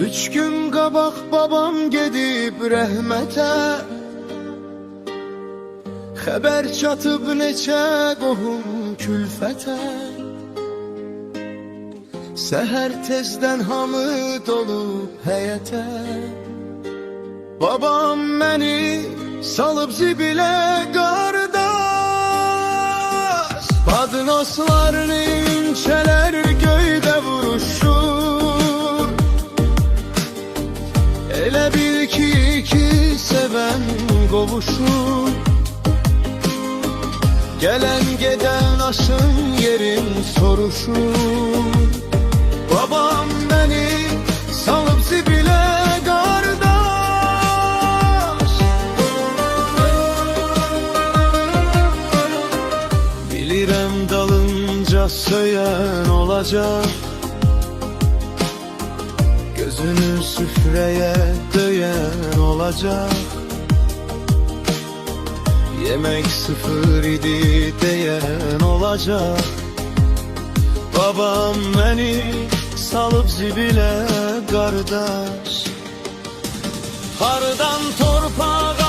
Üç gün qabaq babam gedib rəhmətə, xəbər çatıb neçə qohum külfətə. Səhər tezdən hamı dolub həyətə, babam məni salıb zibilə qardaş. Badnosların inçələr göydə vuruşur, elə bil ki iki sevən qovuşur. Gelen geden aşın yerin soruşur, babam beni salıp zibile kardeş. Bilirəm dalınca söyən olacak, gözünü süfreye döyen olacak. Yemek sıfır idi diyen olacak. Babam beni salıp zibile kardeş. Hardan torpağa